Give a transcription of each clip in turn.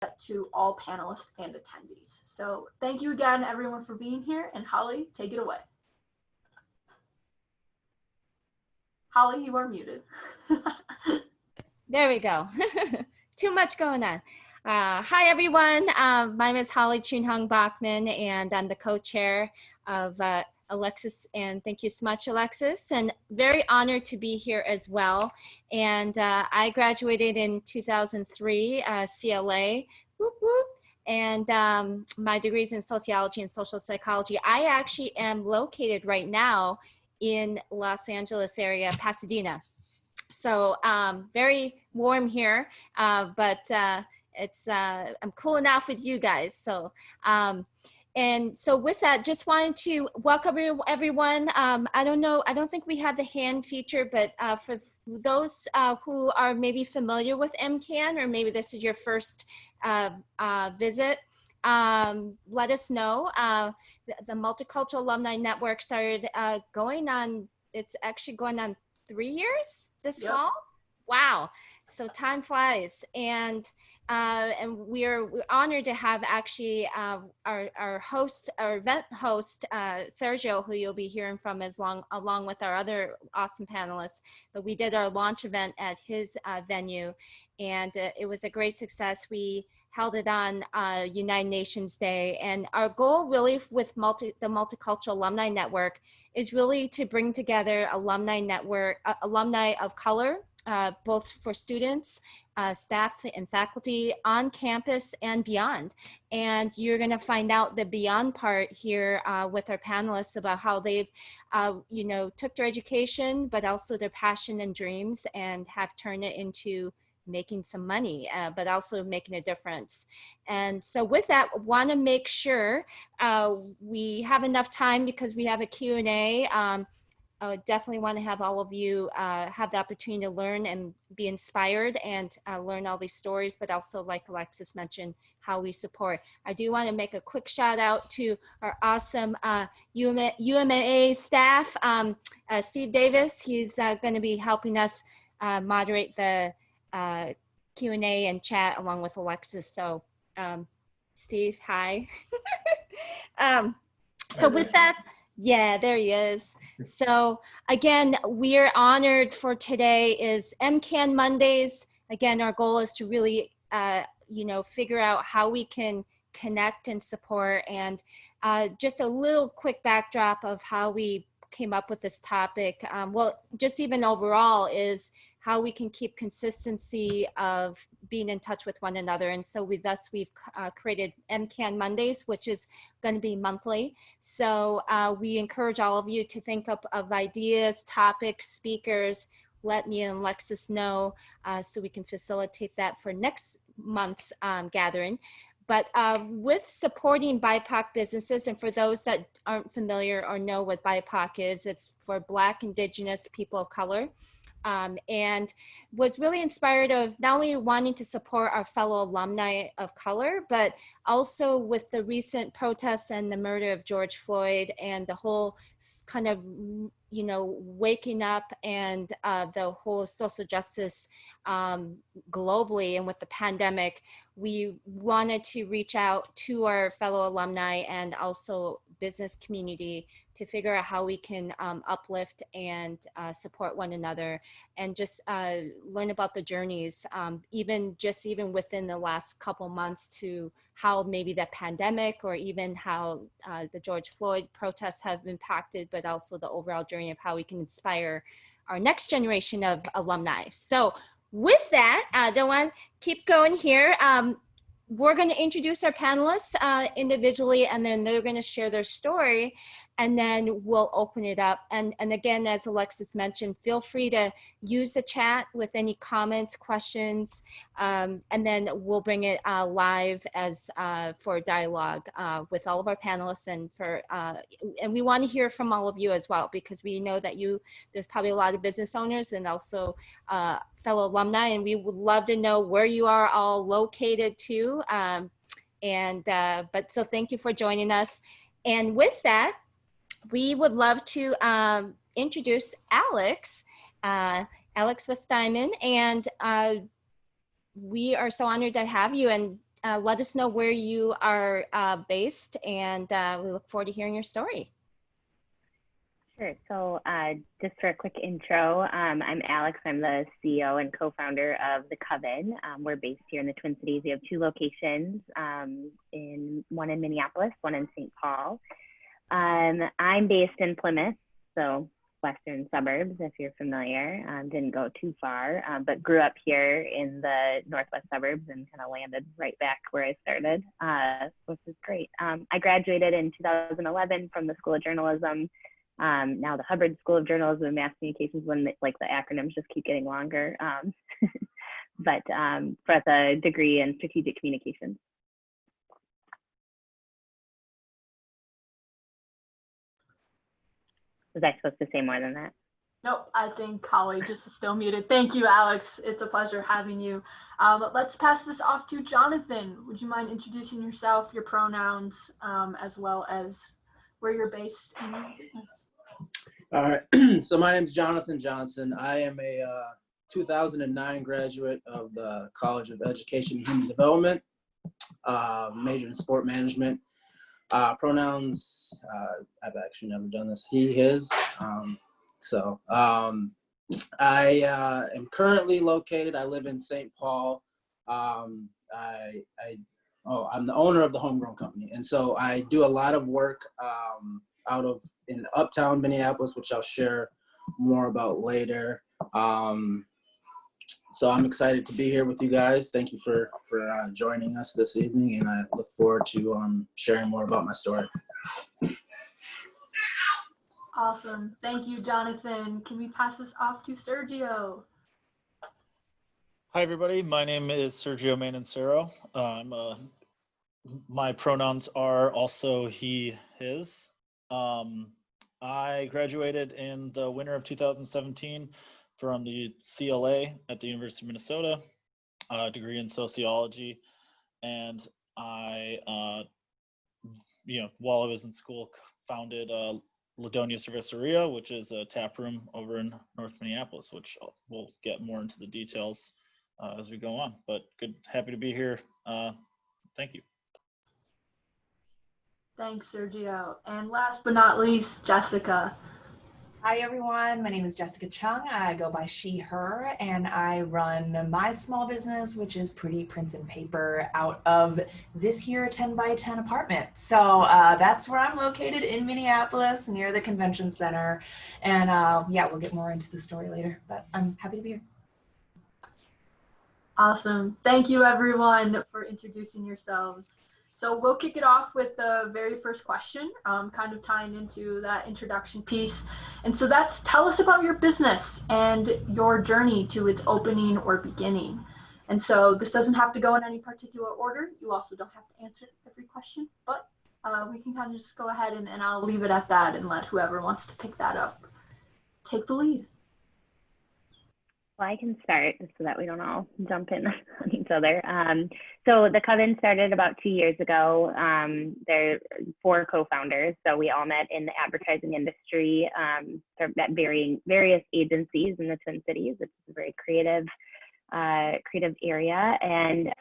to all panelists and attendees. So thank you again, everyone, for being here. And Holly, take it away. Holly, you are muted. There we go. Too much going on. Hi, everyone. My name is Holly Chung Bachman, and I'm the co-chair of Alexis, and thank you so much, Alexis, and very honored to be here as well. And I graduated in 2003, CLA, whoop, whoop. And my degree is in sociology and social psychology. I actually am located right now in Los Angeles area, Pasadena. So very warm here, but it's I'm cooling off with you guys. So and so with that, just wanted to welcome everyone. I don't think we have the hand feature, but for those who are maybe familiar with MCAN, or maybe this is your first visit, let us know. The Multicultural Alumni Network started going on, it's actually going on 3 years this fall. Wow. So time flies. And we're honored to have actually our host, our event host, Sergio, who you'll be hearing from along with our other awesome panelists. But we did our launch event at his venue, and it was a great success. We held it on United Nations Day. And our goal really with the Multicultural Alumni Network is really to bring together alumni of color, both for students, staff and faculty on campus and beyond. And you're gonna find out the beyond part here with our panelists about how they've, took their education, but also their passion and dreams, and have turned it into making some money, but also making a difference. And so with that, want to make sure we have enough time, because we have a Q&A. I definitely want to have all of you have the opportunity to learn and be inspired, and learn all these stories, but also, like Alexis mentioned, how we support. I do want to make a quick shout out to our awesome UMA staff, Steve Davis. He's going to be helping us moderate the Q&A and chat along with Alexis. So Steve, hi. So with that, yeah, there he is. So again, we're honored for today is MCAN Mondays. Again, our goal is to really, figure out how we can connect and support. And just a little quick backdrop of how we came up with this topic. Well, just even overall is how we can keep consistency of being in touch with one another. And so we've created MCAN Mondays, which is going to be monthly. So we encourage all of you to think of ideas, topics, speakers. Let me and Alexis know so we can facilitate that for next month's gathering. But with supporting BIPOC businesses, and for those that aren't familiar or know what BIPOC is, it's for Black, Indigenous, people of color. And was really inspired of not only wanting to support our fellow alumni of color, but also with the recent protests and the murder of George Floyd, and the whole kind of, waking up, and the whole social justice globally, and with the pandemic, we wanted to reach out to our fellow alumni and also business community to figure out how we can uplift and support one another, and just learn about the journeys, even within the last couple months, to how maybe the pandemic, or even how the George Floyd protests have impacted, but also the overall journey of how we can inspire our next generation of alumni. So with that, I don't want to keep going here. We're going to introduce our panelists individually, and then they're going to share their story, and then we'll open it up. And again, as Alexis mentioned, feel free to use the chat with any comments, questions, and then we'll bring it live as for dialogue with all of our panelists, and we want to hear from all of you as well, because we know that there's probably a lot of business owners and also fellow alumni, and we would love to know where you are all located too. But so thank you for joining us. And with that, we would love to introduce Alex Steinman, and we are so honored to have you. And let us know where you are based, and we look forward to hearing your story. Sure. So just for a quick intro, I'm Alex. I'm the CEO and co-founder of the Coven. We're based here in the Twin Cities. We have 2 locations, one in Minneapolis, one in St. Paul. I'm based in Plymouth, so western suburbs, if you're familiar. Didn't go too far, but grew up here in the northwest suburbs and kind of landed right back where I started, which is great. I graduated in 2011 from the School of Journalism. Now the Hubbard School of Journalism and Mass Communications, when the acronyms just keep getting longer, but for the degree in strategic communications. Was I supposed to say more than that? Nope, I think Holly just is still muted. Thank you, Alex. It's a pleasure having you. Let's pass this off to Johnathan. Would you mind introducing yourself, your pronouns, as well as where you're based in your business? All right, so my name is Johnathan Johnson. I am a 2009 graduate of the College of Education and Human Development, major in sport management. Pronouns, I've actually never done this, he, his. I am currently located, I live in St. Paul. I'm the owner of the Homegrown company. And so I do a lot of work in uptown Minneapolis, which I'll share more about later. So I'm excited to be here with you guys. Thank you for joining us this evening, and I look forward to sharing more about my story. Awesome. Thank you, Johnathan. Can we pass this off to Sergio? Hi, everybody. My name is Sergio Manancero. My pronouns are also he, his. I graduated in the winter of 2017 from the CLA at the University of Minnesota, a degree in sociology. And I, while I was in school, founded Doña Cervecería, which is a tap room over in North Minneapolis, which we'll get more into the details as we go on. But happy to be here. Thank you. Thanks, Sergio. And last but not least, Jessica. Hi, everyone. My name is Jessica Chung. I go by she, her, and I run my small business, which is Pretty Prints and Paper, out of this here 10 by 10 apartment. So that's where I'm located in Minneapolis, near the convention center. And yeah, we'll get more into the story later, but I'm happy to be here. Awesome. Thank you, everyone, for introducing yourselves. So we'll kick it off with the very first question, kind of tying into that introduction piece. And so that's, tell us about your business and your journey to its opening or beginning. And so this doesn't have to go in any particular order. You also don't have to answer every question, but we can kind of just go ahead and I'll leave it at that and let whoever wants to pick that up take the lead. Well, I can start so that we don't all jump in on each other. So the Coven started about 2 years ago. There are 4 co-founders, so we all met in the advertising industry at various agencies in the Twin Cities. It's a very creative area, and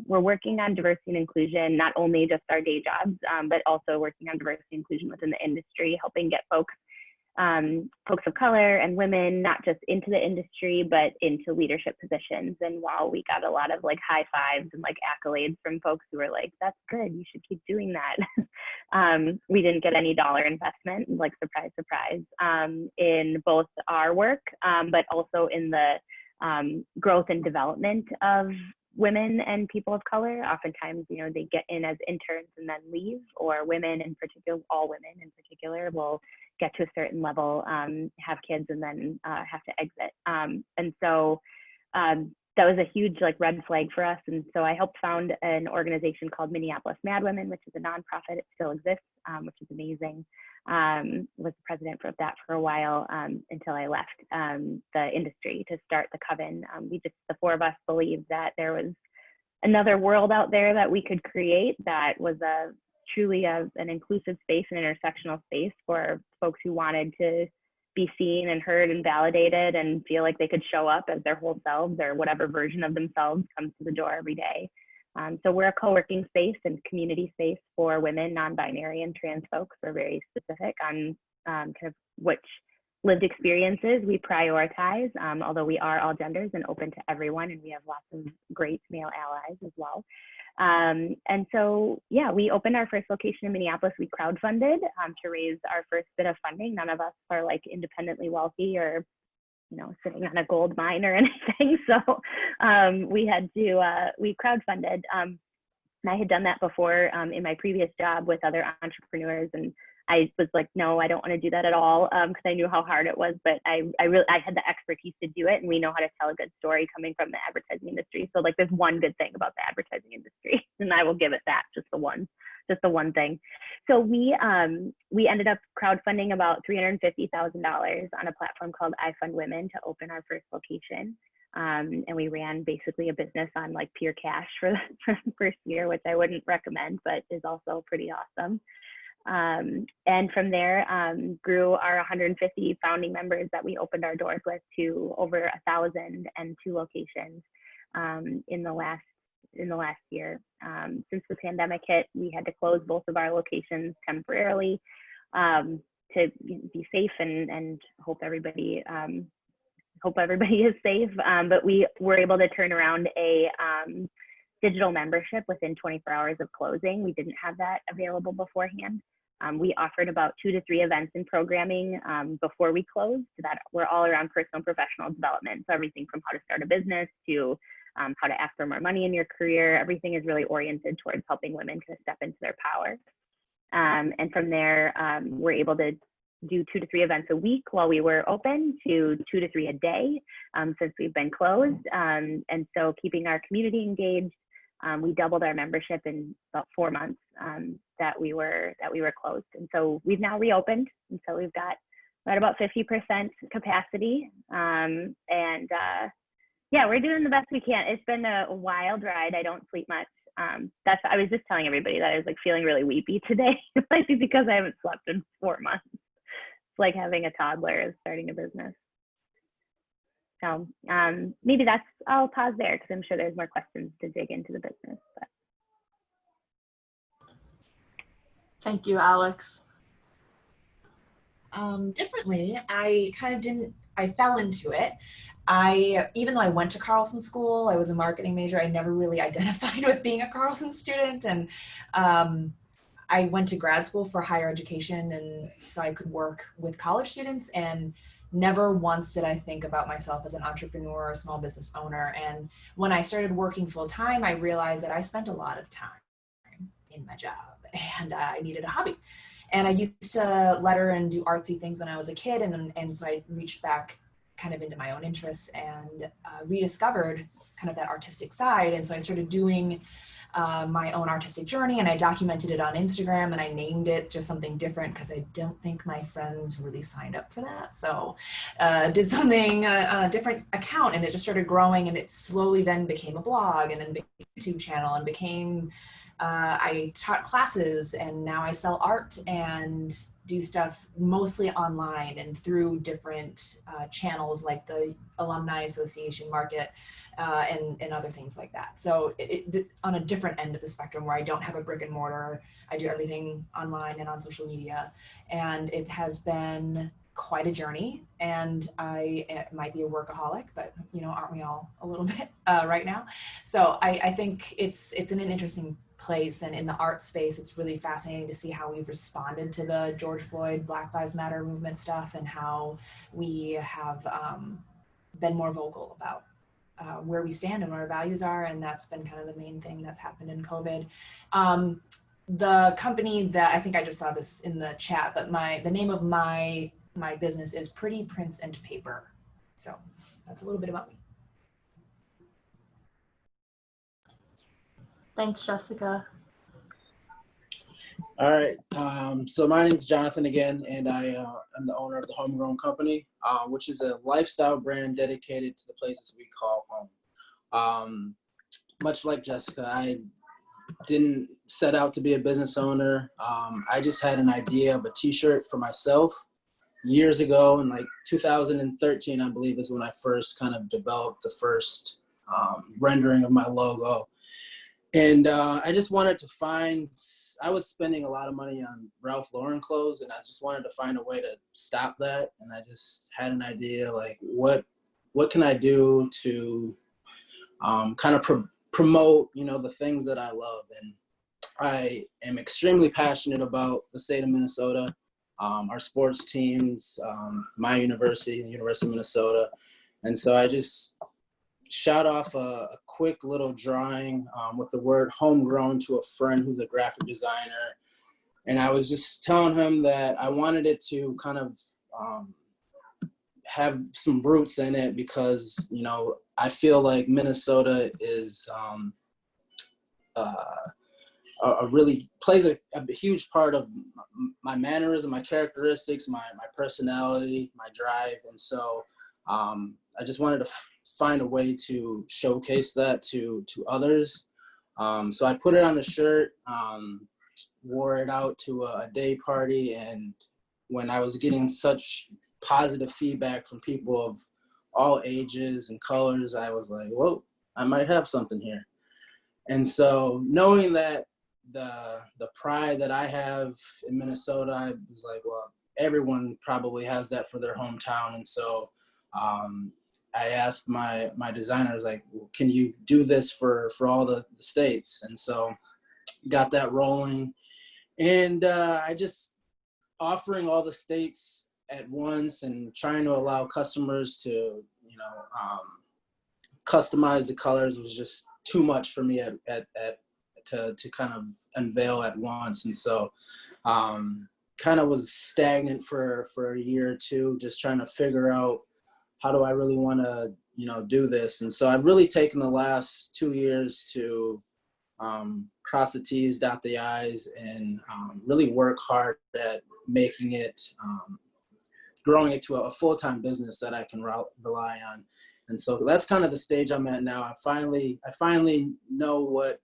we're working on diversity and inclusion, not only just our day jobs, but also working on diversity and inclusion within the industry, helping get folks of color and women, not just into the industry, but into leadership positions. And while we got a lot of like high fives and like accolades from folks who were like, that's good, you should keep doing that. We didn't get any dollar investment, like surprise, surprise, in both our work, but also in the growth and development of women and people of color. Oftentimes, they get in as interns and then leave, or women in particular, all women in particular, will get to a certain level, have kids, and then have to exit. And so that was a huge red flag for us. And so I helped found an organization called Minneapolis Mad Women, which is a nonprofit. It still exists, which is amazing. Was the president of that for a while until I left the industry to start the Coven. The 4 of us believed that there was another world out there that we could create that was truly an inclusive space, an intersectional space for folks who wanted to be seen and heard and validated and feel like they could show up as their whole selves or whatever version of themselves comes to the door every day. So we're a co-working space and community space for women, non-binary, and trans folks. We're very specific on kind of which lived experiences we prioritize, although we are all genders and open to everyone, and we have lots of great male allies as well. And so, yeah, we opened our first location in Minneapolis. We crowdfunded to raise our first bit of funding. None of us are like independently wealthy or, you know, sitting on a gold mine or anything. So we crowdfunded. And I had done that before in my previous job with other entrepreneurs, and I was like, no, I don't want to do that at all, because I knew how hard it was, but I had the expertise to do it, and we know how to tell a good story coming from the advertising industry. So like, there's one good thing about the advertising industry, and I will give it that, just the one thing. So we ended up crowdfunding about $350,000 on a platform called I Fund Women to open our first location. And we ran basically a business on like pure cash for the first year, which I wouldn't recommend, but is also pretty awesome. And from there, grew our 150 founding members that we opened our doors with to over 1,002 locations in the last year. Since the pandemic hit, we had to close both of our locations temporarily to be safe and hope everybody is safe. But we were able to turn around a digital membership within 24 hours of closing. We didn't have that available beforehand. We offered about 2 to 3 events and programming before we closed that were all around personal and professional development. So everything from how to start a business to how to ask for more money in your career. Everything is really oriented towards helping women to step into their power. And from there, we're able to do 2 to 3 events a week while we were open to 2 to 3 a day since we've been closed. And so keeping our community engaged. We doubled our membership in about 4 months that we were closed, and so we've now reopened. And so we've got about 50% capacity, and yeah, we're doing the best we can. It's been a wild ride. I don't sleep much. I was just telling everybody that I was like feeling really weepy today, likely because I haven't slept in 4 months. It's like having a toddler is starting a business. So maybe I'll pause there because I'm sure there's more questions to dig into the business. But. Thank you, Alex. Differently, I fell into it. Even though I went to Carlson School, I was a marketing major, I never really identified with being a Carlson student. And I went to grad school for higher education, and so I could work with college students, and never once did I think about myself as an entrepreneur or a small business owner. And when I started working full time, I realized that I spent a lot of time in my job, and I needed a hobby. And I used to letter and do artsy things when I was a kid. And so I reached back kind of into my own interests and rediscovered kind of that artistic side. And so I started doing my own artistic journey, and I documented it on Instagram, and I named it just something different because I don't think my friends really signed up for that. So did something on a different account, and it just started growing, and it slowly then became a blog, and then became a YouTube channel, and became, I taught classes, and now I sell art and do stuff mostly online and through different channels like the Alumni Association Market and other things like that. So on a different end of the spectrum where I don't have a brick and mortar, I do everything online and on social media. And it has been quite a journey, and I might be a workaholic, but you know, aren't we all a little bit right now? So I think it's in an interesting place, and in the art space, it's really fascinating to see how we've responded to the George Floyd, Black Lives Matter movement stuff, and how we have been more vocal about where we stand and what our values are. And that's been kind of the main thing that's happened in COVID. The company that, I think I just saw this in the chat, but the name of my business is Pretty Prints and Paper. So that's a little bit about me. Thanks, Jessica. All right. So my name is Johnathan again, and I am the owner of the Homegrown company, which is a lifestyle brand dedicated to the places we call home. Much like Jessica, I didn't set out to be a business owner. I just had an idea of a t-shirt for myself years ago, in like 2013, I believe, is when I first kind of developed the first rendering of my logo. And I just wanted to find, I was spending a lot of money on Ralph Lauren clothes, and I just wanted to find a way to stop that. And I just had an idea, like, what can I do to kind of promote, you know, the things that I love. And I am extremely passionate about the state of Minnesota, our sports teams, my university, the University of Minnesota. And so I just shot off a quick little drawing with the word homegrown to a friend who's a graphic designer. And I was just telling him that I wanted it to kind of have some roots in it, because, you know, I feel like Minnesota is really plays a huge part of my mannerism, my characteristics, my personality, my drive. And so I just wanted to find a way to showcase that to others. So I put it on a shirt, wore it out to a day party, and when I was getting such positive feedback from people of all ages and colors, I was like, whoa, I might have something here. And so knowing that the pride that I have in Minnesota, I was like, well, everyone probably has that for their hometown. And so I asked my designers, like, well, can you do this for all the states? And so got that rolling. And I just offering all the states at once and trying to allow customers to, you know, customize the colors was just too much for me to kind of unveil at once. And so kind of was stagnant for a year or two, just trying to figure out, how do I really want to, you know, do this? And so I've really taken the last 2 years to cross the T's, dot the I's, and really work hard at making it, growing it to a full-time business that I can rely on. And so that's kind of the stage I'm at now. I finally know what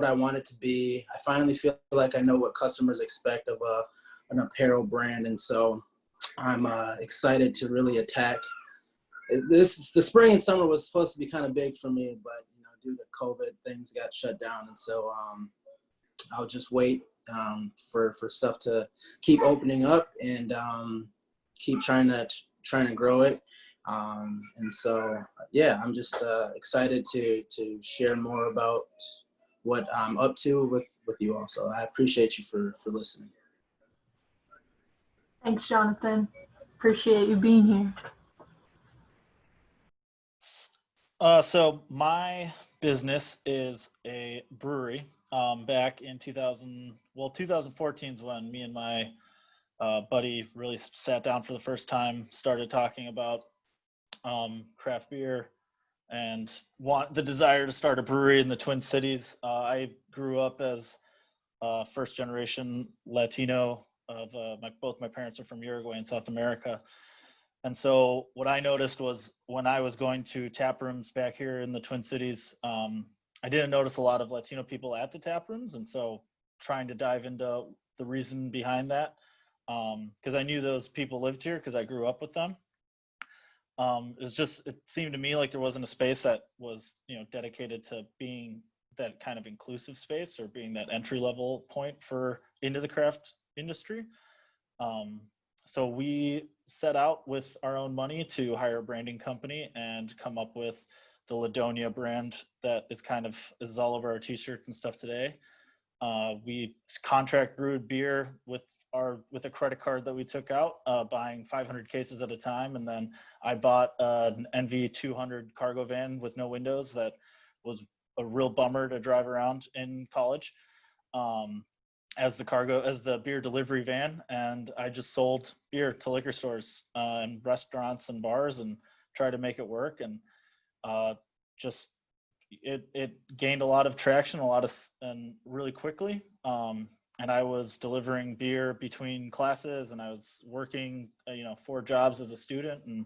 I want it to be. I finally feel like I know what customers expect of an apparel brand. And so I'm excited to really attack. The spring and summer was supposed to be kind of big for me, but, you know, due to COVID, things got shut down. And so I'll just wait for stuff to keep opening up and keep trying to grow it. And so, yeah, I'm just excited to share more about what I'm up to with you all. So I appreciate you for listening. Thanks, Johnathan. Appreciate you being here. So my business is a brewery. Back in 2014 is when me and my buddy really sat down for the first time, started talking about craft beer and the desire to start a brewery in the Twin Cities. I grew up as first generation Latino of both my parents are from Uruguay in South America. And so what I noticed was when I was going to tap rooms back here in the Twin Cities, I didn't notice a lot of Latino people at the tap rooms. And so trying to dive into the reason behind that, because I knew those people lived here because I grew up with them. It seemed to me like there wasn't a space that was, you know, dedicated to being that kind of inclusive space or being that entry level point into the craft industry. So we set out with our own money to hire a branding company and come up with the Doña brand that is all over our t-shirts and stuff today. We contract brewed beer with a credit card that we took out, buying 500 cases at a time. And then I bought an NV200 cargo van with no windows that was a real bummer to drive around in college. As the beer delivery van, and I just sold beer to liquor stores and restaurants and bars and tried to make it work. And it gained a lot of traction, and really quickly. And I was delivering beer between classes, and I was working, 4 jobs as a student, and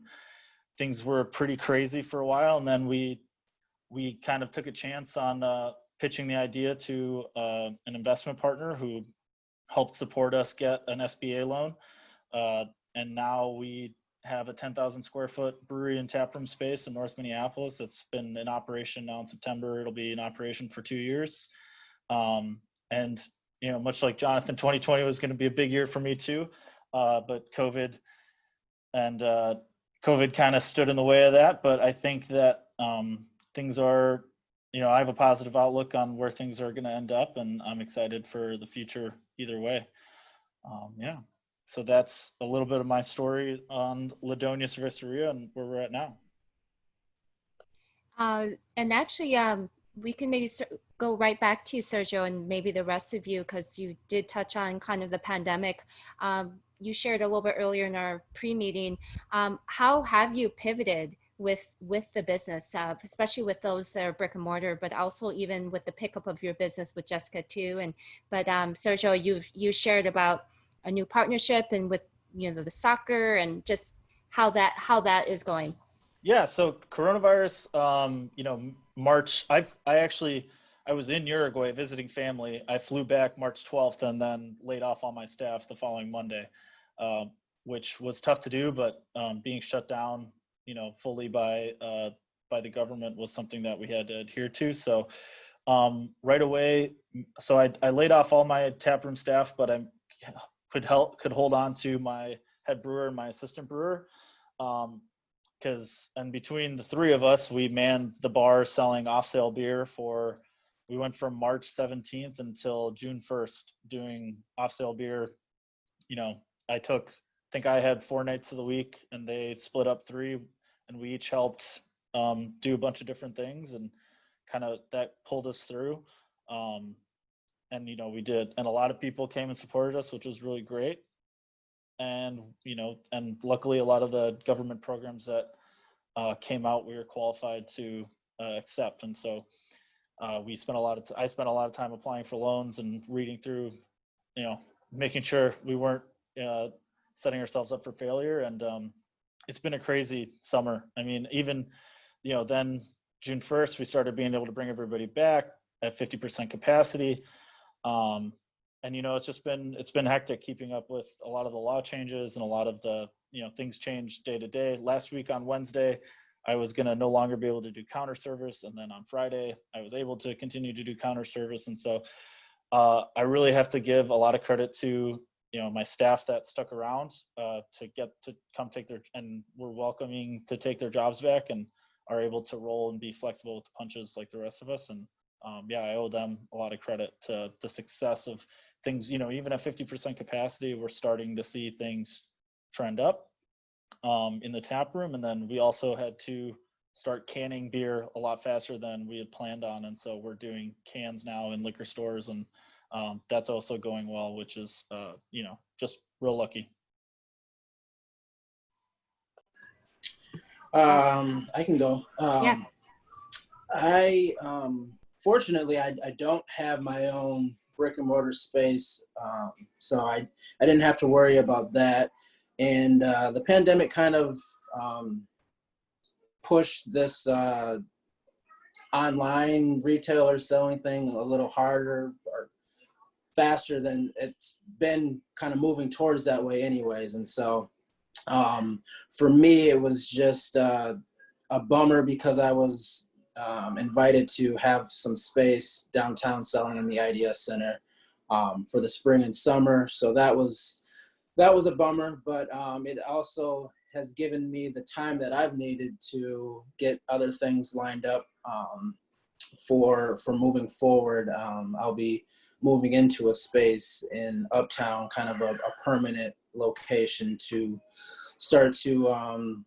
things were pretty crazy for a while. And then we kind of took a chance on pitching the idea to an investment partner who helped support us get an SBA loan. And now we have a 10,000 square foot brewery and taproom space in North Minneapolis. It's been in operation now in September. It'll be in operation for 2 years. And, you know, much like Johnathan, 2020 was going to be a big year for me too. But COVID kind of stood in the way of that. But I think that things are, you know, I have a positive outlook on where things are going to end up, and I'm excited for the future either way. Yeah. So that's a little bit of my story on Doña Cervecería and where we're at now. And actually, we can maybe go right back to you, Sergio, and maybe the rest of you, because you did touch on kind of the pandemic. You shared a little bit earlier in our pre-meeting. How have you pivoted with the business, especially with those that are brick and mortar, but also even with the pickup of your business with Jessica too? But Sergio, you shared about a new partnership and with, you know, the soccer and just how that is going. Yeah, so coronavirus, you know, March, I was in Uruguay visiting family. I flew back March 12th and then laid off all my staff the following Monday, which was tough to do, but being shut down, you know, fully by the government was something that we had to adhere to. So right away, so I laid off all my taproom staff, but I could hold on to my head brewer and my assistant brewer. And between the three of us, we manned the bar selling off-sale beer we went from March 17th until June 1st doing off-sale beer. You know, I think I had 4 nights of the week and they split up 3, and we each helped do a bunch of different things, and kind of that pulled us through. And, you know, we did, and a lot of people came and supported us, which was really great. And, you know, and luckily a lot of the government programs that came out, we were qualified to accept. And so I spent a lot of time applying for loans and reading through, you know, making sure we weren't setting ourselves up for failure. And it's been a crazy summer. I mean, even, you know, then June 1st, we started being able to bring everybody back at 50% capacity. And, you know, it's been hectic keeping up with a lot of the law changes and a lot of the, you know, things change day to day. Last week on Wednesday, I was going to no longer be able to do counter service. And then on Friday, I was able to continue to do counter service. And so I really have to give a lot of credit to, you know, my staff that stuck around to get to come and we're welcoming to take their jobs back and are able to roll and be flexible with the punches like the rest of us. And yeah, I owe them a lot of credit to the success of things. You know, even at 50% capacity, we're starting to see things trend up in the tap room. And then we also had to start canning beer a lot faster than we had planned on. And so we're doing cans now in liquor stores, and that's also going well, which is, you know, just real lucky. I can go. Yeah. Fortunately, I don't have my own brick and mortar space, so I didn't have to worry about that. And the pandemic kind of pushed this online retailer selling thing a little harder or faster than it's been kind of moving towards that way anyways. And so for me, it was just a bummer because I was invited to have some space downtown selling in the IDS Center for the spring and summer. So that was a bummer, but it also has given me the time that I've needed to get other things lined up for moving forward. I'll be moving into a space in Uptown, kind of a permanent location to start to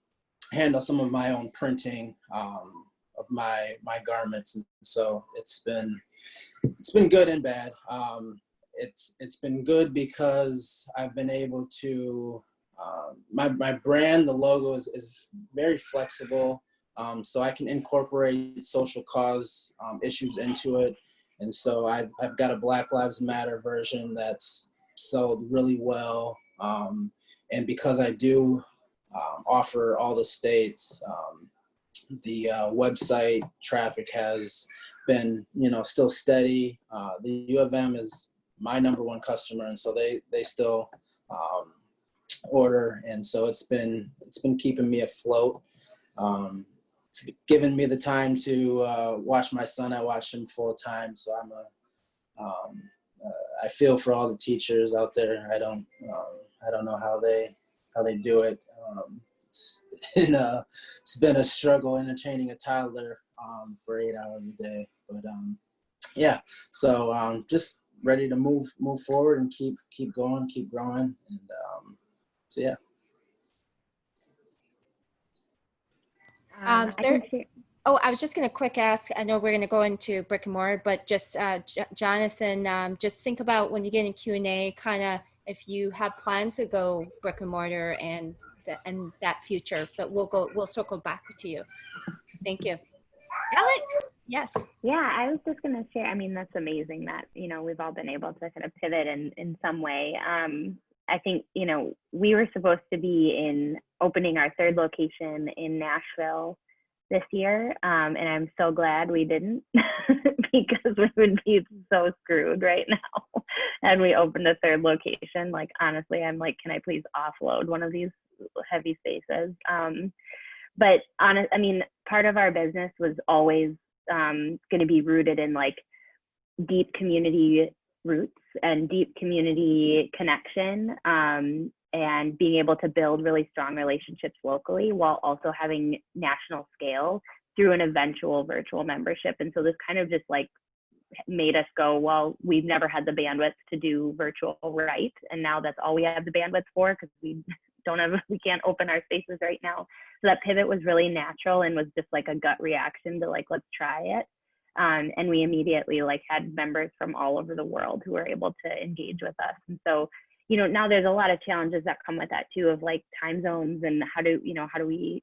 handle some of my own printing of my garments. And so it's been good and bad. It's been good because I've been able to my brand, the logo is very flexible, so I can incorporate social cause issues into it. And so I've got a Black Lives Matter version that's sold really well, and because I do offer all the states, the website traffic has been, you know, still steady. The U of M is my #1 customer, and so they still order, and so it's been keeping me afloat. It's given me the time to watch my son. I watch him full time, so I feel for all the teachers out there. I don't know how they do it. It's been a struggle entertaining a toddler for 8 hours a day, but yeah. So just ready to move forward and keep going, keep growing, and so yeah. I was just going to quick ask, I know we're going to go into brick and mortar, but just Johnathan, just think about when you get in Q&A, kind of if you have plans to go brick and mortar and that future, but we'll circle back to you. Thank you. Alex? Yes. Yeah, I was just going to share, I mean, that's amazing that, we've all been able to kind of pivot in some way. I think, we were supposed to be opening our third location in Nashville this year. And I'm so glad we didn't because we would be so screwed right now. And we opened a third location. Like, honestly, I'm like, can I please offload one of these heavy spaces? But part of our business was always going to be rooted in like deep community roots and deep community connection, and being able to build really strong relationships locally while also having national scale through an eventual virtual membership. And so this kind of just like made us go, well, we've never had the bandwidth to do virtual right, and now that's all we have the bandwidth for because we can't open our spaces right now. So that pivot was really natural and was just like a gut reaction to like, let's try it. And we immediately like had members from all over the world who were able to engage with us. And so, now there's a lot of challenges that come with that too, of like time zones and how do we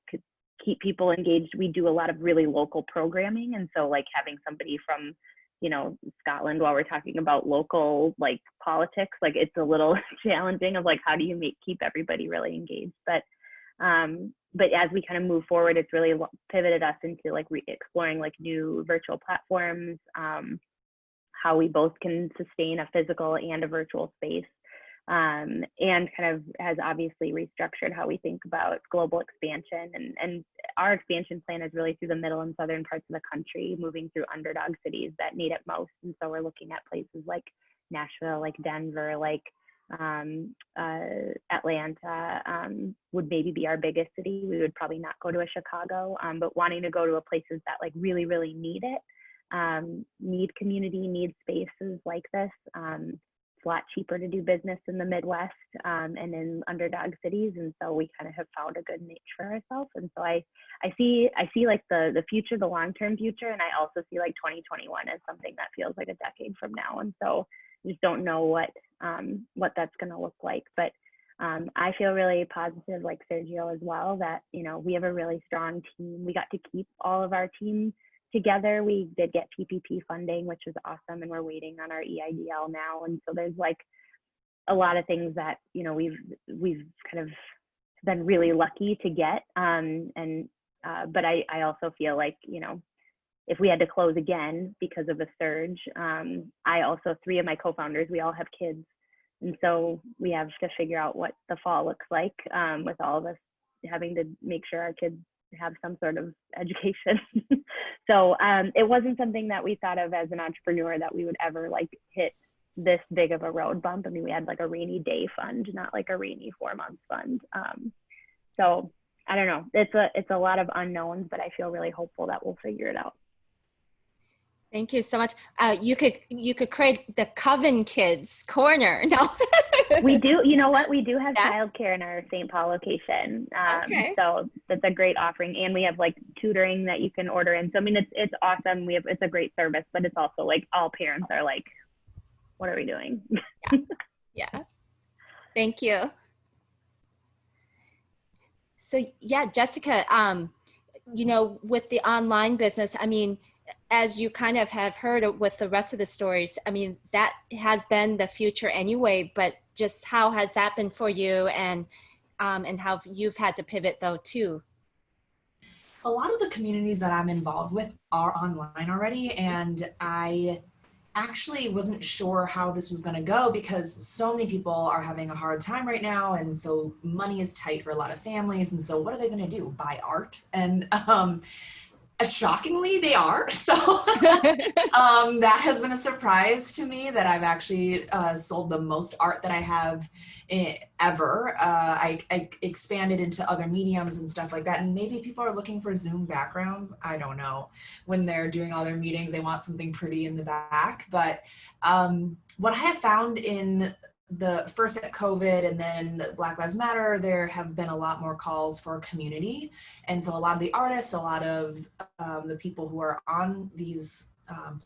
keep people engaged. We do a lot of really local programming. And so like having somebody from, Scotland while we're talking about local like politics, like it's a little challenging of like, how do you keep everybody really engaged? But as we kind of move forward, it's really pivoted us into like exploring like new virtual platforms, how we both can sustain a physical and a virtual space, and kind of has obviously restructured how we think about global expansion. And our expansion plan is really through the middle and southern parts of the country, moving through underdog cities that need it most. And so we're looking at places like Nashville, like Denver, like Atlanta would maybe be our biggest city. We would probably not go to a Chicago, but wanting to go to places that like really, really need it, need community, need spaces like this. It's a lot cheaper to do business in the Midwest and in underdog cities. And so we kind of have found a good niche for ourselves. And so I see like the future, the long-term future. And I also see like 2021 as something that feels like a decade from now. And so just don't know what that's going to look like. But I feel really positive, like Sergio as well, that, we have a really strong team. We got to keep all of our team together. We did get PPP funding, which is awesome. And we're waiting on our EIDL now. And so there's like a lot of things that, we've kind of been really lucky to get. But I also feel like, if we had to close again because of a surge, I also, 3 of my co-founders, we all have kids. And so we have to figure out what the fall looks like with all of us having to make sure our kids have some sort of education. So it wasn't something that we thought of as an entrepreneur that we would ever like hit this big of a road bump. I mean, we had like a rainy day fund, not like a rainy 4-month fund. So I don't know, it's a lot of unknowns, but I feel really hopeful that we'll figure it out. Thank you so much. You could create the Coven Kids Corner. No, we do. You know what? We do have childcare in our St. Paul location. Okay. So that's a great offering, and we have like tutoring that you can order in. So I mean, it's awesome. It's a great service, but it's also like all parents are like, "What are we doing?" Yeah. Thank you. So yeah, Jessica. With the online business, I mean, as you kind of have heard with the rest of the stories, I mean, that has been the future anyway, but just how has that been for you, and how you've had to pivot though too? A lot of the communities that I'm involved with are online already, and I actually wasn't sure how this was going to go because so many people are having a hard time right now. And so money is tight for a lot of families. And so what are they going to do? Buy art? And shockingly, they are. So that has been a surprise to me that I've actually sold the most art that I have ever. I expanded into other mediums and stuff like that. And maybe people are looking for Zoom backgrounds. I don't know. When they're doing all their meetings, they want something pretty in the back. But what I have found in the first at COVID and then Black Lives Matter, there have been a lot more calls for community. And so a lot of the artists, a lot of the people who are on these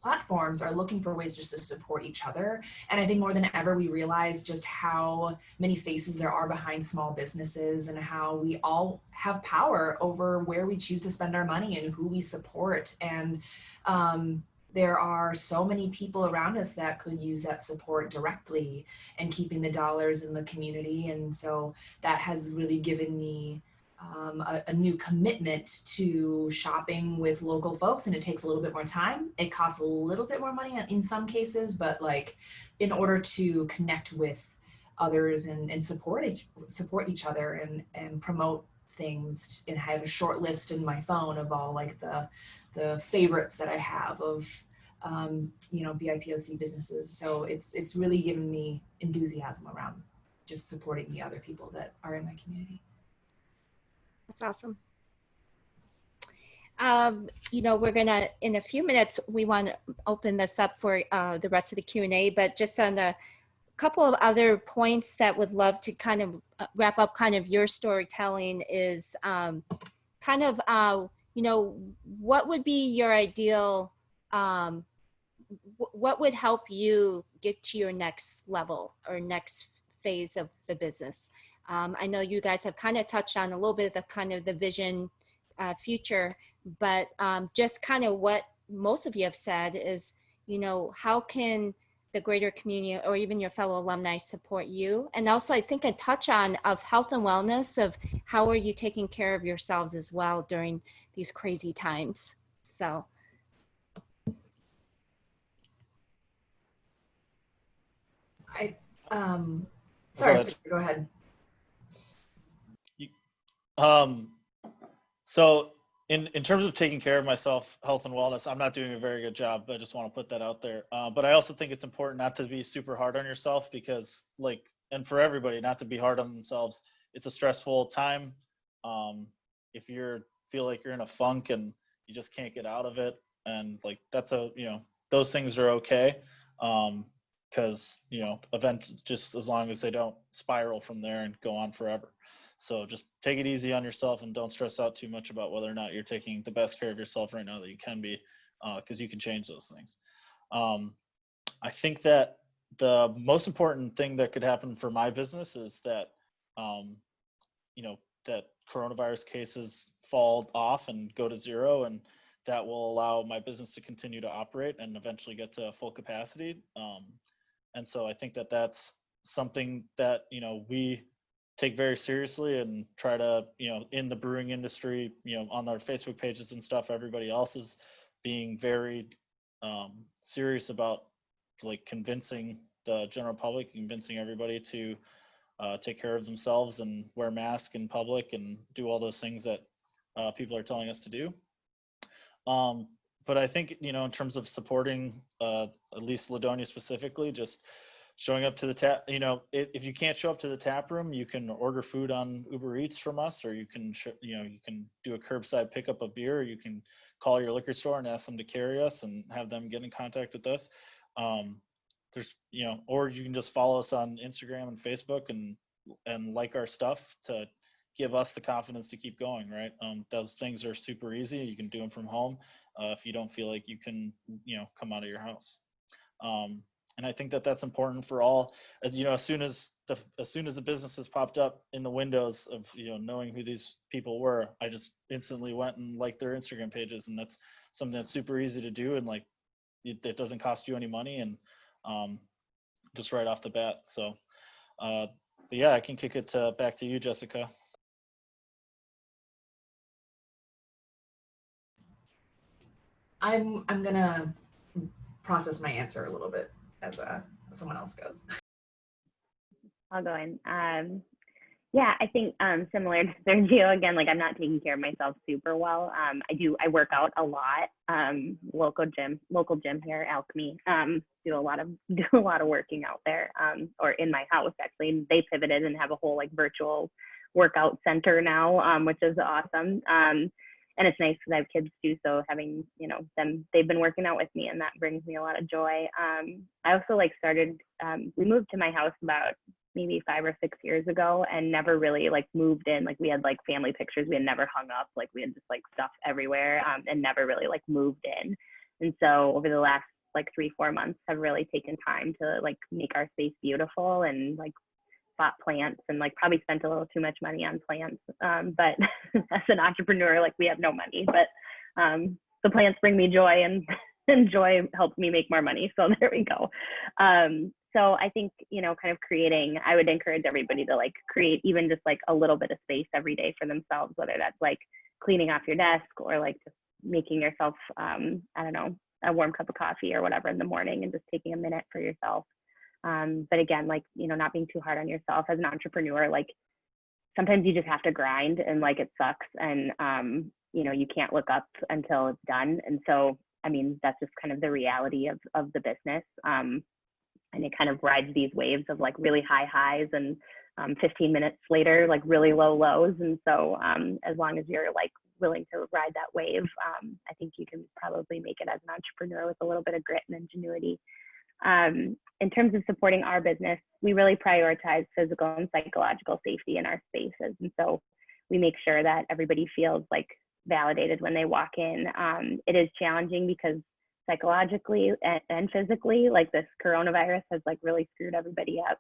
platforms are looking for ways just to support each other. And I think more than ever, we realize just how many faces there are behind small businesses and how we all have power over where we choose to spend our money and who we support. And there are so many people around us that could use that support directly and keeping the dollars in the community. And so that has really given me a new commitment to shopping with local folks, and it takes a little bit more time. It costs a little bit more money in some cases, but like in order to connect with others and support each other and promote things, and have a short list in my phone of all like the favorites that I have of BIPOC businesses. So it's really given me enthusiasm around just supporting the other people that are in my community. That's awesome. We're gonna, in a few minutes, we want to open this up for the rest of the Q&A, but just on a couple of other points that would love to kind of wrap up kind of your storytelling is what would be your ideal, what would help you get to your next level or next phase of the business? I know you guys have kind of touched on a little bit of the kind of the vision future, but just kind of what most of you have said is, how can the greater community or even your fellow alumni support you? And also I think a touch on of health and wellness, of how are you taking care of yourselves as well during these crazy times? So. Sorry, go ahead. So in terms of taking care of myself, health and wellness, I'm not doing a very good job. I just want to put that out there. But I also think it's important not to be super hard on yourself, because and for everybody, not to be hard on themselves. It's a stressful time. If feel like you're in a funk and you just can't get out of it, and those things are okay. Because events, just as long as they don't spiral from there and go on forever. So just take it easy on yourself and don't stress out too much about whether or not you're taking the best care of yourself right now that you can be, because you can change those things. I think that the most important thing that could happen for my business is that, that coronavirus cases fall off and go to zero, and that will allow my business to continue to operate and eventually get to full capacity. And so I think that that's something that, we take very seriously and try to, in the brewing industry, on our Facebook pages and stuff, everybody else is being very serious about convincing the general public, convincing everybody to take care of themselves and wear masks in public and do all those things that people are telling us to do. But I think, in terms of supporting at least Doña specifically, just showing up to the tap, if you can't show up to the tap room, you can order food on Uber Eats from us, or you can, you can do a curbside pickup of beer, or you can call your liquor store and ask them to carry us and have them get in contact with us. There's, or you can just follow us on Instagram and Facebook and like our stuff to give us the confidence to keep going, right? Those things are super easy. You can do them from home if you don't feel like you can, come out of your house. And I think that that's important for all, as as soon as the businesses popped up in the windows of knowing who these people were, I just instantly went and liked their Instagram pages, and that's something that's super easy to do, and it doesn't cost you any money, and just right off the bat. So, but yeah, I can kick it back to you, Jessica. I'm gonna process my answer a little bit as someone else goes. I'll go in. Yeah, I think similar to Sergio, again, like I'm not taking care of myself super well. I work out a lot. Local gym here, Alchemy. Do a lot of working out there, or in my house actually. And they pivoted and have a whole like virtual workout center now, which is awesome. And it's nice because I have kids too, so having they've been working out with me, and that brings me a lot of joy. I also like started. We moved to my house about maybe 5 or 6 years ago, and never really like moved in. Like we had like family pictures we had never hung up, like we had just like stuff everywhere, and never really like moved in. And so over the last like 3-4 months have really taken time to like make our space beautiful, and like bought plants, and like probably spent a little too much money on plants, but as an entrepreneur, like we have no money, but the plants bring me joy, and joy helps me make more money, so there we go. So I think, kind of creating, I would encourage everybody to like create even just like a little bit of space every day for themselves, whether that's like cleaning off your desk, or like just making yourself, I don't know, a warm cup of coffee or whatever in the morning, and just taking a minute for yourself. But again, like, not being too hard on yourself as an entrepreneur. Like sometimes you just have to grind, and like it sucks, and you can't look up until it's done. And so, I mean, that's just kind of the reality of the business. And it kind of rides these waves of like really high highs, and 15 minutes later, like really low lows. And so as long as you're like willing to ride that wave, I think you can probably make it as an entrepreneur with a little bit of grit and ingenuity. In terms of supporting our business, we really prioritize physical and psychological safety in our spaces. And so we make sure that everybody feels like validated when they walk in. It is challenging because psychologically and physically, like this coronavirus has like really screwed everybody up.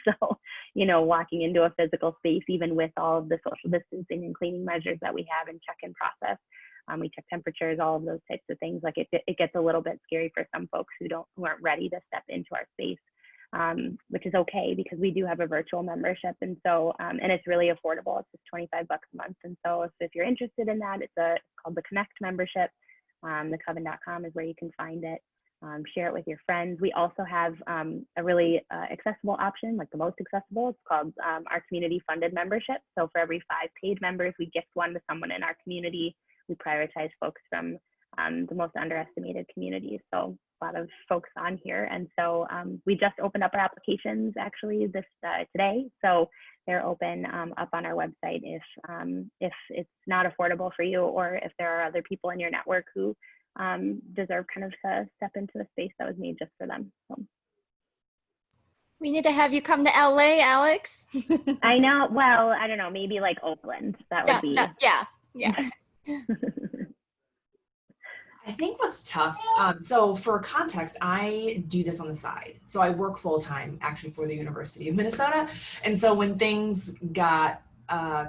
So, walking into a physical space, even with all of the social distancing and cleaning measures that we have and check-in process, we check temperatures, all of those types of things. Like it gets a little bit scary for some folks who aren't ready to step into our space, which is okay because we do have a virtual membership. And so, and it's really affordable. It's just $25 a month. And so if you're interested in that, it's called the Connect membership. The Coven.com is where you can find it. Share it with your friends. We also have a really accessible option, like the most accessible. It's called our community funded membership. So for every 5 paid members, we gift one to someone in our community. We prioritize folks from the most underestimated communities. So a lot of folks on here. And so we just opened up our applications actually today. So they're open up on our website if it's not affordable for you, or if there are other people in your network who deserve kind of to step into a space that was made just for them. So. We need to have you come to LA, Alex. I know. Well, I don't know, maybe like Oakland. That would be. Yeah. I think what's tough, so for context, I do this on the side. So I work full-time actually for the University of Minnesota. And so when things got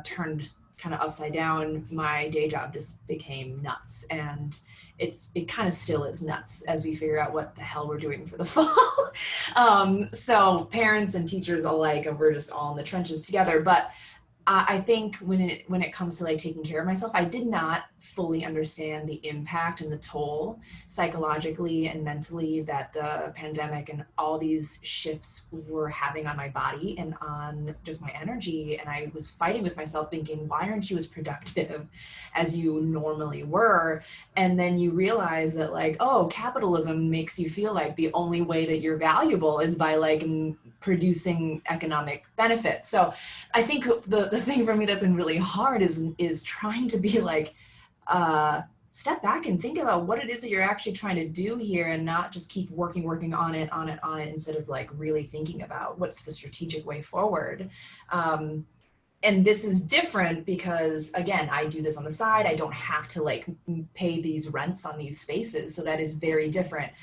turned kind of upside down, my day job just became nuts. And it kind of still is nuts as we figure out what the hell we're doing for the fall. So parents and teachers alike, we're just all in the trenches together. But I think when it comes to like taking care of myself, I did not fully understand the impact and the toll psychologically and mentally that the pandemic and all these shifts were having on my body and on just my energy. And I was fighting with myself thinking, why aren't you as productive as you normally were? And then you realize that like, oh, capitalism makes you feel like the only way that you're valuable is by like producing economic benefit. So I think the thing for me that's been really hard is trying to be like, step back and think about what it is that you're actually trying to do here, and not just keep working on it instead of like really thinking about what's the strategic way forward. And this is different because, again, I do this on the side. I don't have to like pay these rents on these spaces. So that is very different.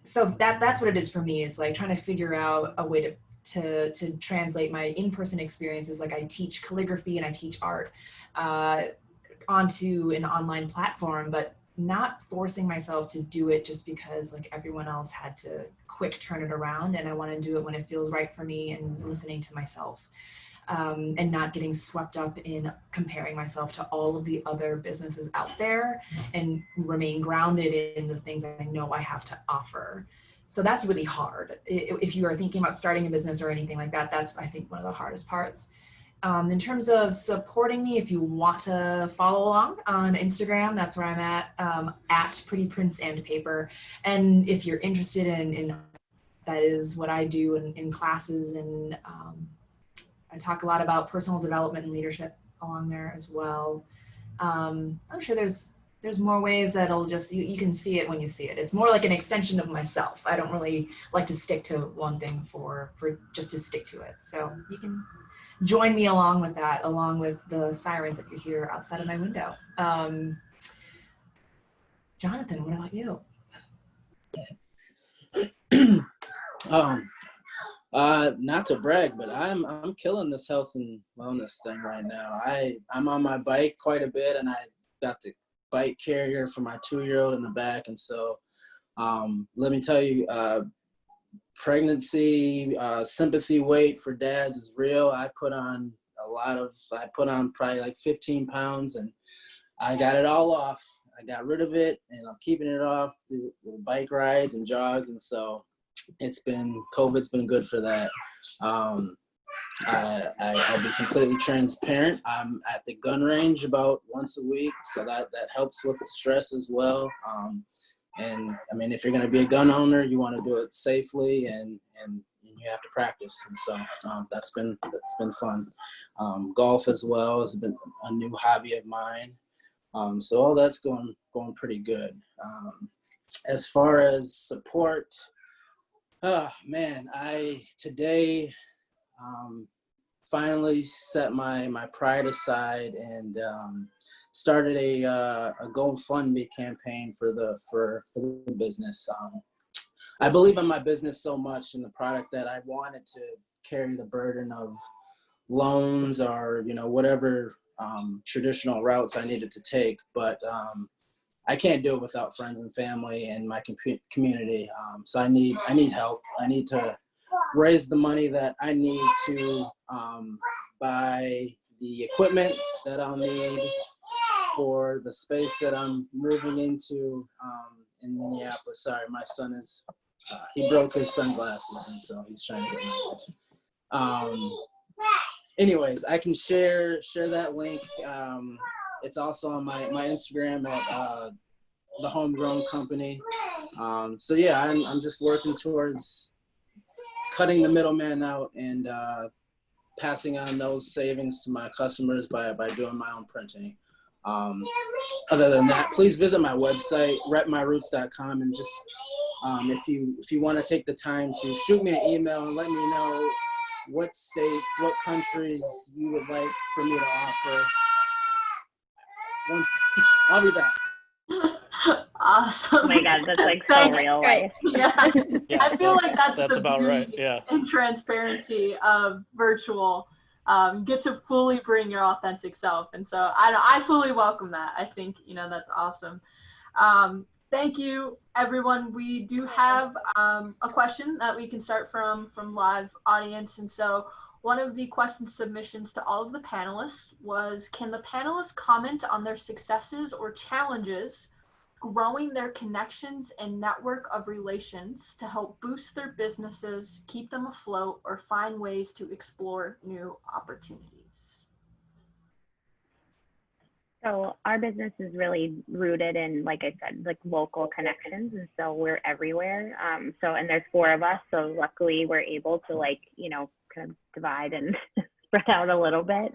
So that's what it is for me, is like trying to figure out a way to translate my in-person experiences. Like I teach calligraphy and I teach art onto an online platform, but not forcing myself to do it just because like everyone else had to quick turn it around, and I want to do it when it feels right for me and listening to myself. and not getting swept up in comparing myself to all of the other businesses out there, and remain grounded in the things I know I have to offer. So that's really hard. If you are thinking about starting a business or anything like that, that's, I think, one of the hardest parts. In terms of supporting me, if you want to follow along on Instagram, that's where I'm at Pretty Prints and Paper. And if you're interested in that is what I do in classes, and I talk a lot about personal development and leadership along there as well. I'm sure there's more ways that'll just, you can see it when you see it. It's more like an extension of myself. I don't really like to stick to one thing for just to stick to it. So you can join me along with that, along with the sirens that you hear outside of my window. Johnathan, what about you? Not to brag, but I'm killing this health and wellness thing right now. I'm on my bike quite a bit, and I got the bike carrier for my 2-year-old in the back. And so let me tell you, pregnancy, sympathy weight for dads is real. I put on probably like 15 pounds, and I got it all off. I got rid of it, and I'm keeping it off through bike rides and jogs. And so COVID's been good for that. I'll be completely transparent. I'm at the gun range about once a week, so that helps with the stress as well. And I mean, if you're going to be a gun owner, you want to do it safely, and you have to practice. And so that's been fun. Golf as well has been a new hobby of mine. So all that's going pretty good. As far as support, oh man, I today finally set my pride aside and started a GoFundMe campaign for the business. I believe in my business so much in the product that I wanted to carry the burden of loans or whatever traditional routes I needed to take, but I can't do it without friends and family and my community. So I need help. I need to raise the money that I need to buy the equipment that I'll need for the space that I'm moving into in Minneapolis. Sorry, my son is, he broke his sunglasses, and so he's trying to get my attention. Anyways, I can share that link. It's also on my Instagram at the Homegrown company. So yeah, I'm just working towards cutting the middleman out and passing on those savings to my customers by doing my own printing. Other than that, please visit my website, repmyroots.com, and just if you want to take the time to shoot me an email and let me know what states, what countries you would like for me to offer. I'll be back. Awesome. Oh my God, that's like so real life. Yeah. Yeah, I feel like that's the about beauty right. Yeah. and transparency of virtual. You get to fully bring your authentic self, and so I fully welcome that. I think that's awesome. Thank you, everyone. We do have a question that we can start from live audience, and so one of the question submissions to all of the panelists was, can the panelists comment on their successes or challenges growing their connections and network of relations to help boost their businesses, keep them afloat, or find ways to explore new opportunities? So our business is really rooted in, like I said, like local connections, and so we're everywhere. And there's 4 of us, so luckily we're able to kind of divide and spread out a little bit.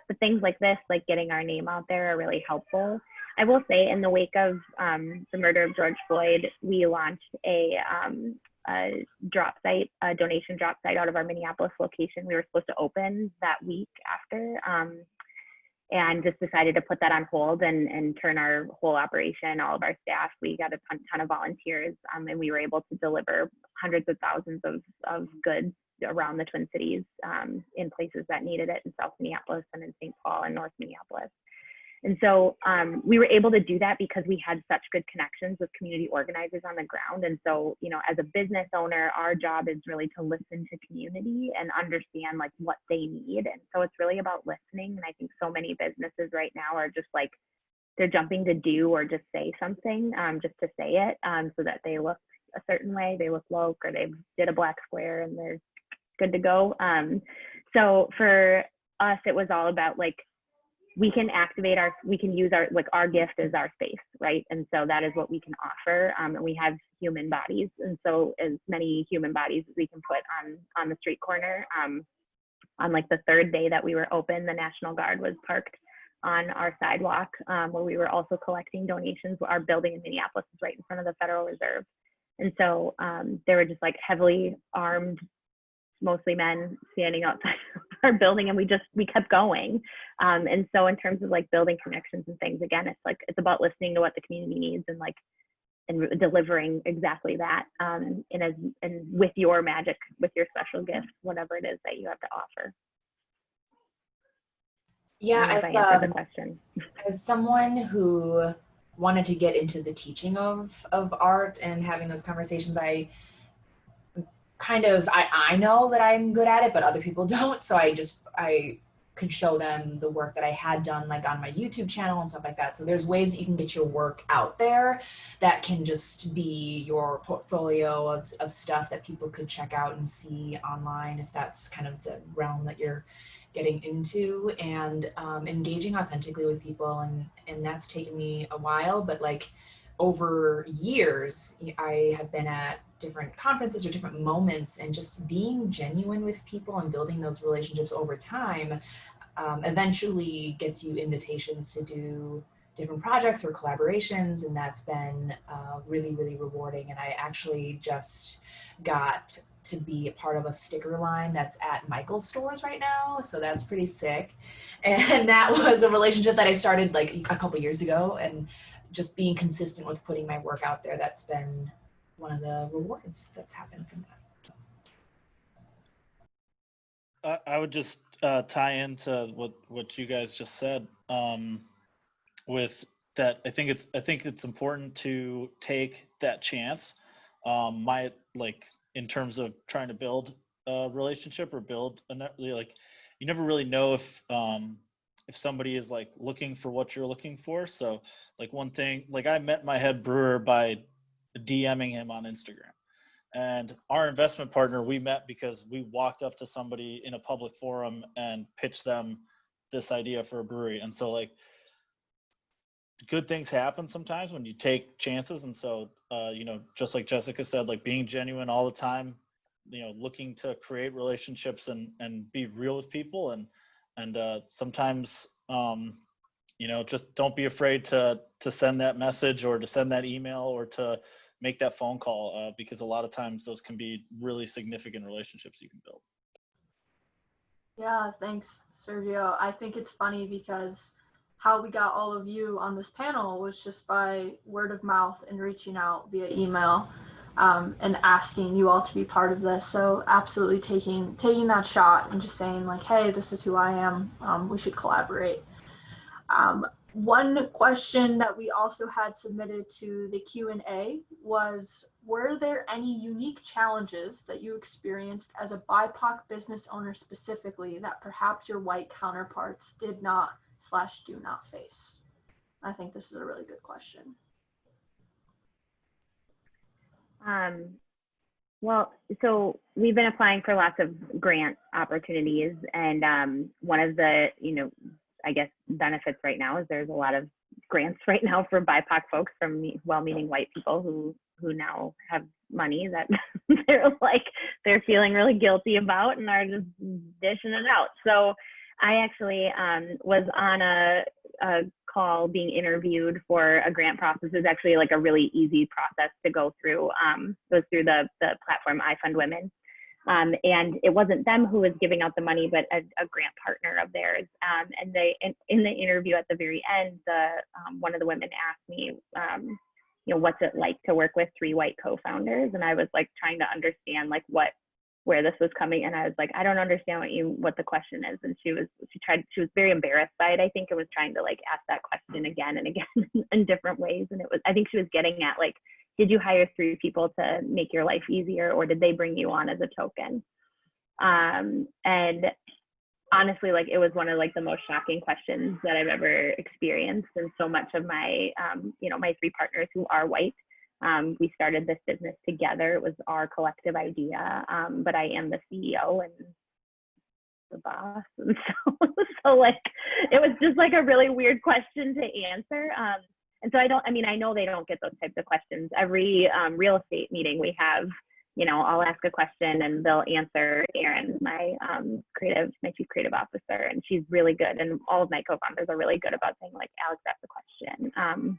But things like this, like getting our name out there, are really helpful. I will say, in the wake of the murder of George Floyd, we launched a drop site, a donation drop site out of our Minneapolis location. We were supposed to open that week after, and just decided to put that on hold and turn our whole operation, all of our staff. We got a ton of volunteers, and we were able to deliver hundreds of thousands of goods around the Twin Cities in places that needed it, in South Minneapolis and in St. Paul and North Minneapolis. And so we were able to do that because we had such good connections with community organizers on the ground. And so, you know, as a business owner, our job is really to listen to community and understand like what they need. And so it's really about listening. And I think so many businesses right now are just like, they're jumping to do or just say something, just to say it, so that they look a certain way, they look woke, or they did a black square and they're good to go. So for us, it was all about like, we can activate we can use our gift as our space, right? And so that is what we can offer. And we have human bodies. And so as many human bodies as we can put on the street corner. On like the third day that we were open, the National Guard was parked on our sidewalk, where we were also collecting donations. Our building in Minneapolis is right in front of the Federal Reserve. And so they were just like heavily armed, mostly men, standing outside our building, and we kept going. And so in terms of like building connections and things, again, it's about listening to what the community needs and delivering exactly that, and with your magic, with your special gift, whatever it is that you have to offer. Yeah, I answered the question. As someone who wanted to get into the teaching of art and having those conversations, I know that I'm good at it, but other people don't. So I could show them the work that I had done, like on my YouTube channel and stuff like that. So there's ways that you can get your work out there that can just be your portfolio of stuff that people could check out and see online, if that's kind of the realm that you're getting into, and engaging authentically with people. And that's taken me a while, but like over years, I have been at different conferences or different moments, and just being genuine with people and building those relationships over time eventually gets you invitations to do different projects or collaborations. And that's been really, really rewarding. And I actually just got to be a part of a sticker line that's at Michael's stores right now. So that's pretty sick. And that was a relationship that I started like a couple years ago, and just being consistent with putting my work out there, that's been one of the rewards that's happened from that. I would just tie into what you guys just said, with that. I think it's important to take that chance. In terms of trying to build a relationship or build like, you never really know if somebody is like looking for what you're looking for. So like one thing, like I met my head brewer by DMing him on Instagram, and our investment partner, we met because we walked up to somebody in a public forum and pitched them this idea for a brewery. And so like good things happen sometimes when you take chances. And so, just like Jessica said, like being genuine all the time, looking to create relationships and be real with people. And sometimes, just don't be afraid to send that message or to send that email or to make that phone call, because a lot of times those can be really significant relationships you can build. Yeah, thanks, Sergio. I think it's funny because how we got all of you on this panel was just by word of mouth and reaching out via email, and asking you all to be part of this. So absolutely taking that shot and just saying like, hey, this is who I am. We should collaborate. One question that we also had submitted to the Q&A was, were there any unique challenges that you experienced as a BIPOC business owner specifically that perhaps your white counterparts did not / do not face? I think this is a really good question. Well, so we've been applying for lots of grant opportunities, and one of the, I guess, benefits right now is there's a lot of grants right now for BIPOC folks from well-meaning white people who now have money that they're feeling really guilty about and are just dishing it out. So I actually was on a call being interviewed for a grant process. It was actually like a really easy process to go through. It was through the platform I Fund Women. And it wasn't them who was giving out the money, but a grant partner of theirs. And in the interview at the very end, one of the women asked me, what's it like to work with 3 white co-founders? And I was like trying to understand like what where this was coming, and I was like, I don't understand what the question is. And she was very embarrassed by it, I think, and was trying to like ask that question again and again in different ways. And I think she was getting at like, did you hire 3 people to make your life easier, or did they bring you on as a token? And honestly, like, it was one of like the most shocking questions that I've ever experienced. And so much of my, my 3 partners who are white, we started this business together. It was our collective idea, but I am the CEO and the boss. And so like, it was just like a really weird question to answer. And so I know they don't get those types of questions. Every real estate meeting we have, I'll ask a question and they'll answer. Erin, my chief creative officer, and she's really good. And all of my co-founders are really good about saying like, Alex, ask the question.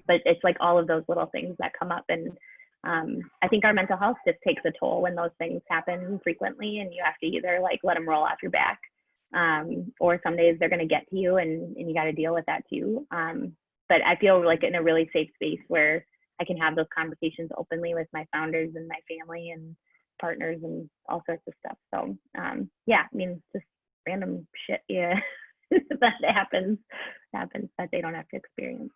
But it's like all of those little things that come up. And I think our mental health just takes a toll when those things happen frequently, and you have to either like let them roll off your back, or some days they're going to get to you and you got to deal with that too. But I feel like in a really safe space where I can have those conversations openly with my founders and my family and partners and all sorts of stuff. So just random shit, that happens that they don't have to experience.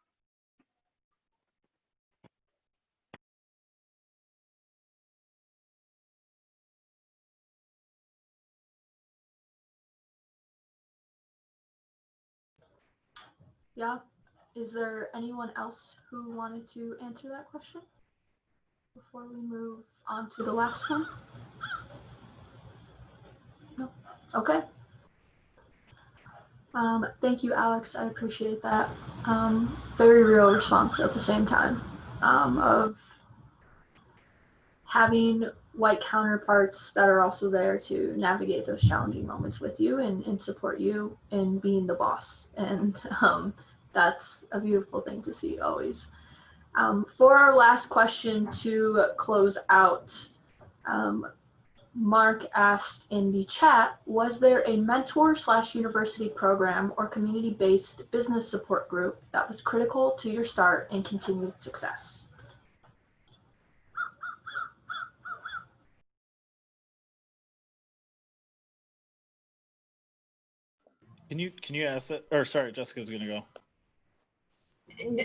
Yeah. Is there anyone else who wanted to answer that question before we move on to the last one? No. Okay. Thank you, Alex. I appreciate that. Very real response at the same time, of having white counterparts that are also there to navigate those challenging moments with you and support you in being the boss. And that's a beautiful thing to see always. For our last question to close out, Mark asked in the chat, was there a mentor/university program or community-based business support group that was critical to your start and continued success? Can you ask that? Or sorry, Jessica's gonna go.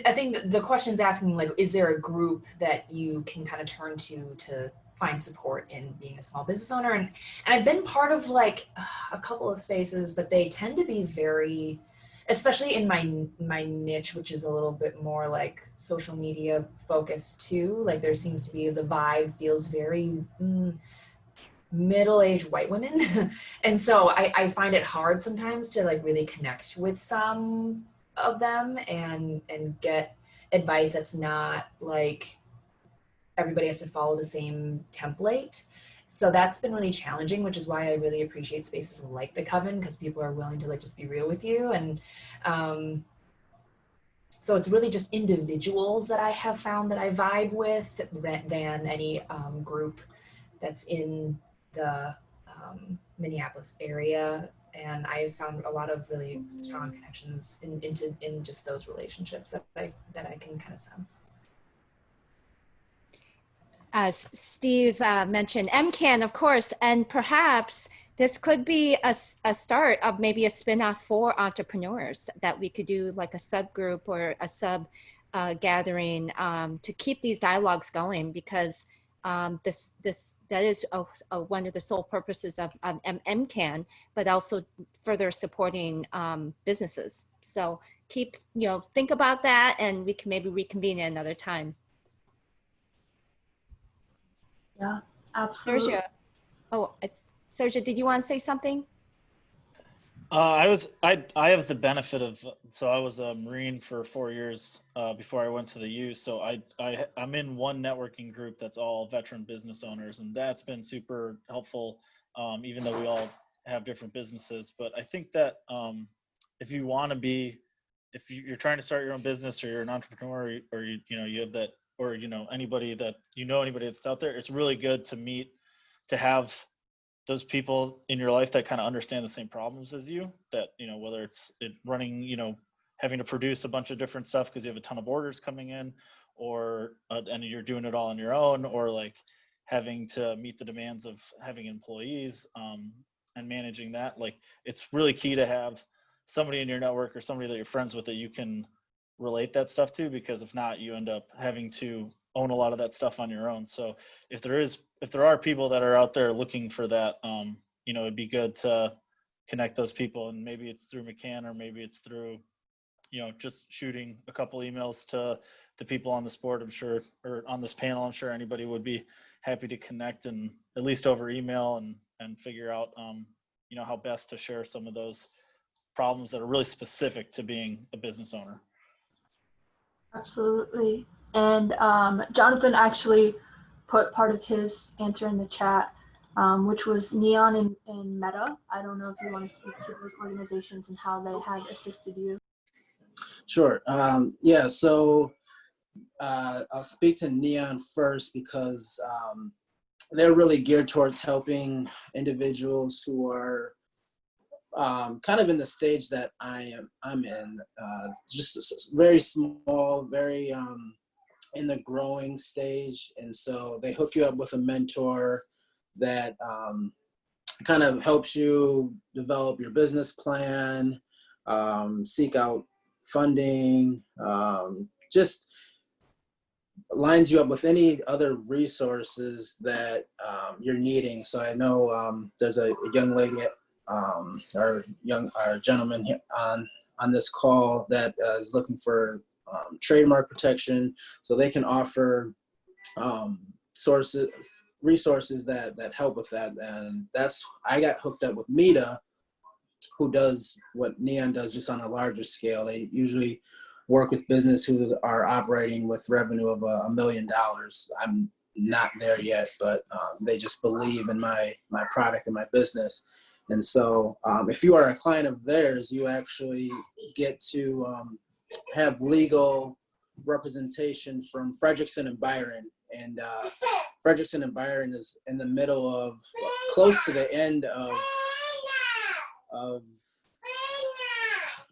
I think the question's asking, like, is there a group that you can kind of turn to find support in being a small business owner? And I've been part of like a couple of spaces, but they tend to be very, especially in my niche, which is a little bit more like social media focused too. Like there seems to be, the vibe feels very middle-aged white women. And so I find it hard sometimes to like really connect with some of them and get advice that's not like everybody has to follow the same template. So that's been really challenging, which is why I really appreciate spaces like the Coven, because people are willing to like just be real with you. And so it's really just individuals that I have found that I vibe with than any group that's in the Minneapolis area. And I found a lot of really strong connections in just those relationships that I can kind of sense. As Steve mentioned, MCAN, of course, and perhaps this could be a start of maybe a spinoff for entrepreneurs, that we could do like a subgroup or a sub gathering to keep these dialogues going, because that is one of the sole purposes of MCAN, but also further supporting businesses. So think about that, and we can maybe reconvene at another time. Yeah, absolutely. Sergio, did you want to say something? I have the benefit of, so I was a Marine for 4 years before I went to the U. So I'm in one networking group that's all veteran business owners, and that's been super helpful, even though we all have different businesses. But I think that if you're trying to start your own business, or you're an entrepreneur, or you have that, or anybody that's out there, it's really good to have those people in your life that kind of understand the same problems as you, that whether it's running, having to produce a bunch of different stuff because you have a ton of orders coming in, or and you're doing it all on your own, or like having to meet the demands of having employees and managing that. Like, it's really key to have somebody in your network or somebody that you're friends with that you can relate that stuff to, because if not, you end up having to own a lot of that stuff on your own. So if there are people that are out there looking for that, you know, it'd be good to connect those people, and maybe it's through MCAN, or maybe it's through, you know, just shooting a couple emails to the people on this board, I'm sure, or on this panel. I'm sure anybody would be happy to connect, and at least over email, and figure out, you know, how best to share some of those problems that are really specific to being a business owner. Absolutely. And Johnathan actually put part of his answer in the chat, which was Neon and Meta. I don't know if you want to speak to those organizations and how they have assisted you. Sure. Yeah, so I'll speak to Neon first, because they're really geared towards helping individuals who are kind of in the stage that I'm in, just very small, very in the growing stage. And so they hook you up with a mentor that kind of helps you develop your business plan, seek out funding, just lines you up with any other resources that you're needing. So I know there's a young lady, or gentleman here on this call that is looking for trademark protection, so they can offer resources that help with that. And I got hooked up with Meta, who does what Neon does, just on a larger scale. They usually work with business who are operating with revenue of $1 million. I'm not there yet, but they just believe in my product and my business. And so if you are a client of theirs, you actually get to have legal representation from Frederickson and Byron. And Frederickson and Byron is in the middle of, close to the end of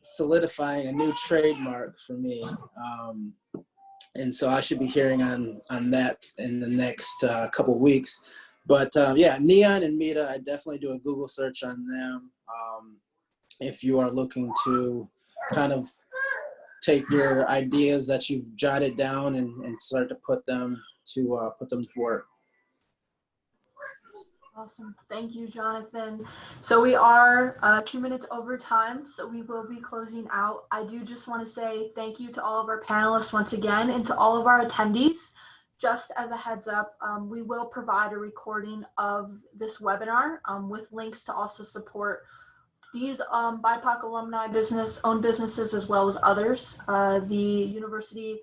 solidifying a new trademark for me. And so I should be hearing on that in the next couple of weeks. But yeah, Neon and Meta, I definitely do a Google search on them. If you are looking to kind of take your ideas that you've jotted down and start to put them to work. Awesome. Thank you, Johnathan. So we are 2 minutes over time, so we will be closing out. I do just want to say thank you to all of our panelists once again, and to all of our attendees. Just as a heads up, we will provide a recording of this webinar with links to also support these BIPOC alumni owned businesses, as well as others. The university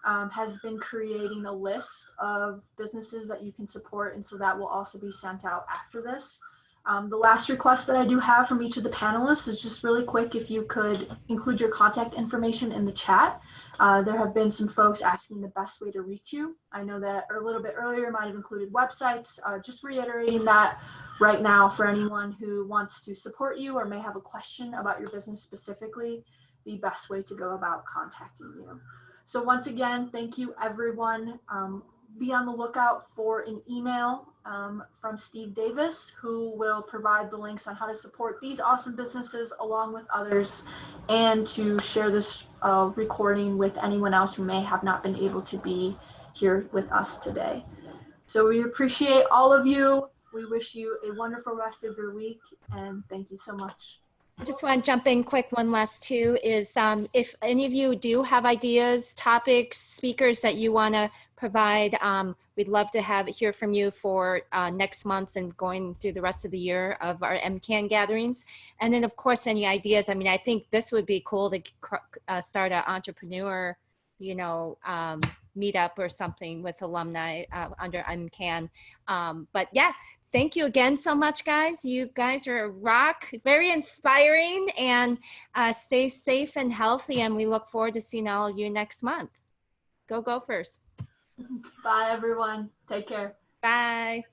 has been creating a list of businesses that you can support, and so that will also be sent out after this. The last request that I do have from each of the panelists is just really quick, if you could include your contact information in the chat. There have been some folks asking the best way to reach you. I know that a little bit earlier might have included websites. Just reiterating that right now, for anyone who wants to support you or may have a question about your business specifically, the best way to go about contacting you. So once again, thank you, everyone. Be on the lookout for an email from Steve Davis, who will provide the links on how to support these awesome businesses along with others, and to share this recording with anyone else who may have not been able to be here with us today. So we appreciate all of you. We wish you a wonderful rest of your week, and thank you so much. I just want to jump in quick. One last too is if any of you do have ideas, topics, speakers that you want to provide, we'd love to hear from you for next month and going through the rest of the year of our MCAN gatherings. And then of course, any ideas. I mean, I think this would be cool to start an entrepreneur, you know, meetup or something with alumni under MCAN. But yeah. Thank you again so much, guys. You guys are a rock, very inspiring, and stay safe and healthy. And we look forward to seeing all of you next month. Go Gophers. Bye, everyone. Take care. Bye.